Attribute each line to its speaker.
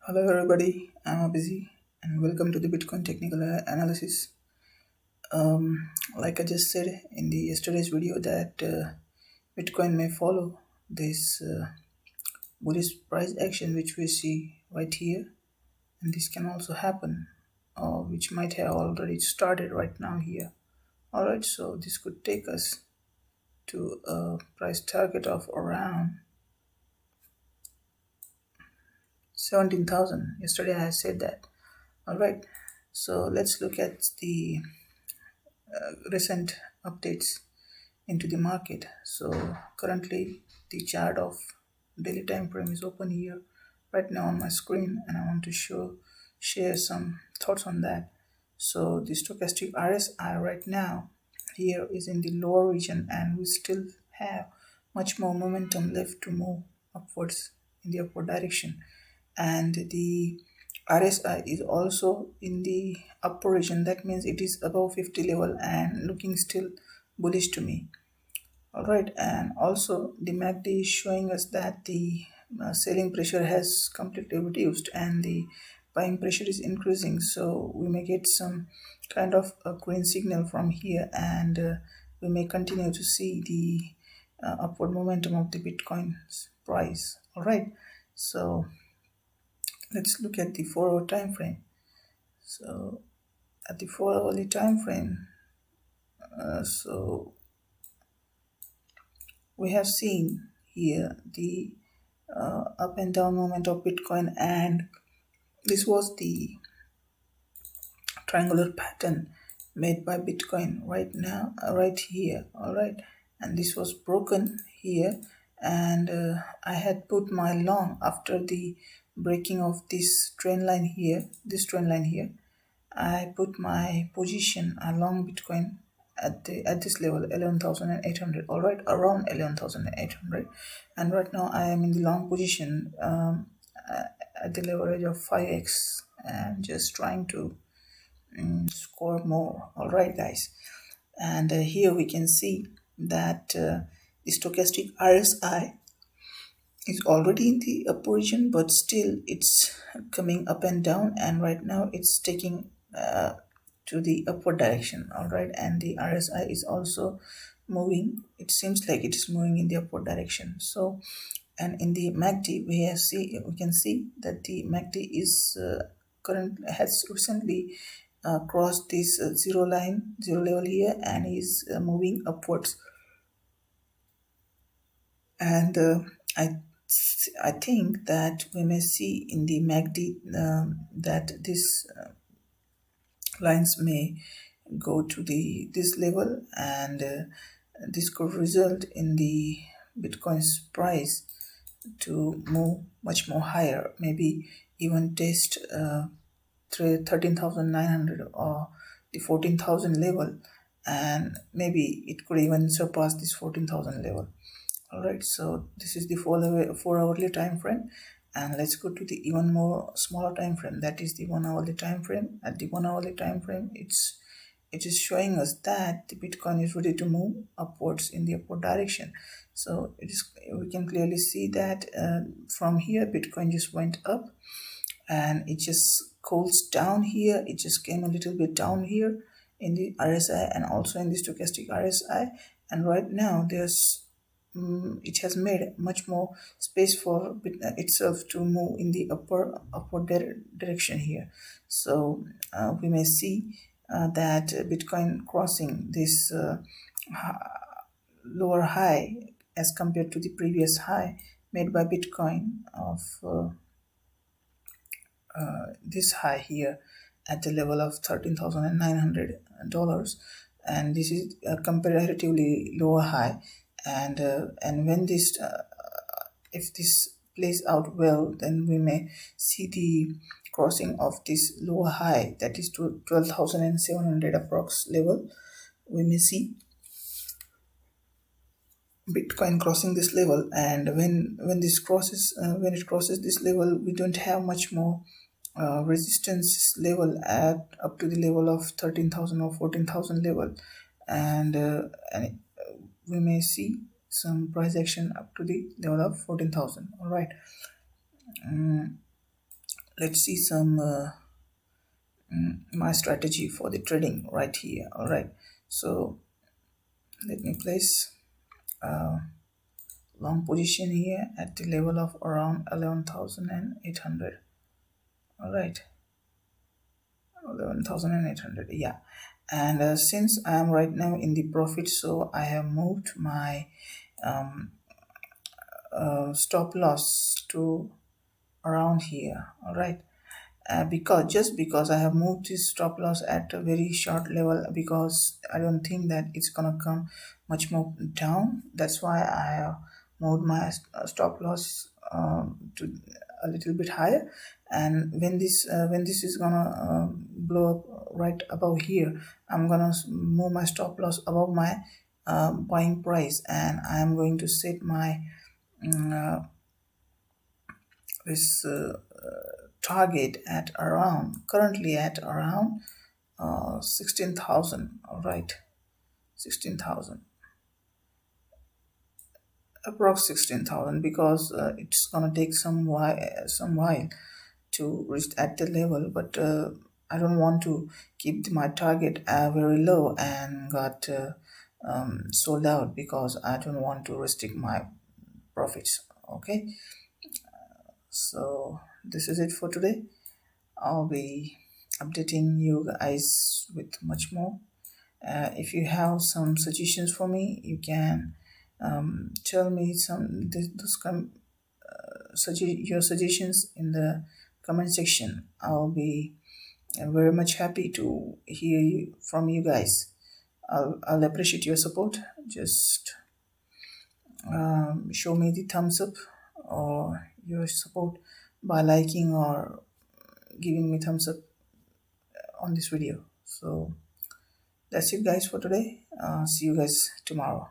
Speaker 1: Hello everybody, I'm Busy and welcome to the Bitcoin technical analysis. Like I just said in the yesterday's video that Bitcoin may follow this bullish price action which we see right here, and this can also happen, which might have already started right now here. Alright, so this could take us to a price target of around 17,000. Yesterday I said that. Alright, so let's look at the recent updates into the market. So currently the chart of daily time frame is open here right now on my screen, and I want to share some thoughts on that. So the stochastic RSI right now here is in the lower region, and we still have much more momentum left to move upwards in the upward direction, and the RSI is also in the upper region. That means it is above 50 level and looking still bullish to me. All right, and also the MACD is showing us that the selling pressure has completely reduced and the buying pressure is increasing. So we may get some kind of a green signal from here, and we may continue to see the upward momentum of the Bitcoin's price. All right, so let's look at the 4-hour time frame. So at the 4-hourly time frame, so we have seen here the up and down movement of Bitcoin, and this was the triangular pattern made by Bitcoin right now, right here. All right, and this was broken here, and I had put my long after the breaking of this trend line here, I put my position along Bitcoin at this level 11,800. All right, around 11,800, and right now I am in the long position at the leverage of 5x and just trying to score more. All right, guys, and here we can see that the stochastic RSI is already in the upper region, but still it's coming up and down, and right now it's taking to the upward direction. All right, and the RSI is also moving. It seems like it is moving in the upward direction. So, and in the MACD we can see that the MACD is has recently crossed this zero level here, and is moving upwards. And I think that we may see in the MACD that this lines may go to this level, and this could result in the Bitcoin's price to move much more higher, maybe even test 13,900 or the 14,000 level, and maybe it could even surpass this 14,000 level. All right, so this is the 4-hourly time frame, and let's go to the even more smaller time frame, that is the 1-hourly time frame. At the 1-hourly time frame, it is showing us that the Bitcoin is ready to move upwards in the upward direction. So we can clearly see that from here Bitcoin just went up, and it just cools down here. It just came a little bit down here in the RSI and also in the stochastic RSI, and right now it has made much more space for itself to move in the upward direction here. So we may see that Bitcoin crossing this lower high as compared to the previous high made by Bitcoin of this high here at the level of $13,900, and this is a comparatively lower high, and when this if this plays out well, then we may see the crossing of this lower high, that is to 12,700 approx level. We may see Bitcoin crossing this level, and when it crosses this level, we don't have much more resistance level at up to the level of 13,000 or 14,000 level, and we may see some price action up to the level of 14,000. All right, let's see some my strategy for the trading right here. All right, so let me place a long position here at the level of around 11,800. All right, 11,800, yeah. And since I am right now in the profit, so I have moved my um, stop loss to around here. All right, because I have moved this stop loss at a very short level, because I don't think that it's gonna come much more down. That's why I have moved my stop loss to a little bit higher. And when this is gonna blow up right above here, I'm gonna move my stop loss above my buying price, and I am going to set my this target at around, currently at around 16,000. All right, 16,000, approx 16,000, because it's gonna take some while to reach at the level. But I don't want to keep my target very low and got sold out, because I don't want to restrict my profits. Okay, so this is it for today. I'll be updating you guys with much more. If you have some suggestions for me, you can tell me your suggestions in the comment section. I'll be very much happy to hear from you guys. I'll appreciate your support. Just show me the thumbs up or your support by liking or giving me thumbs up on this video. So that's it guys for today. See you guys tomorrow.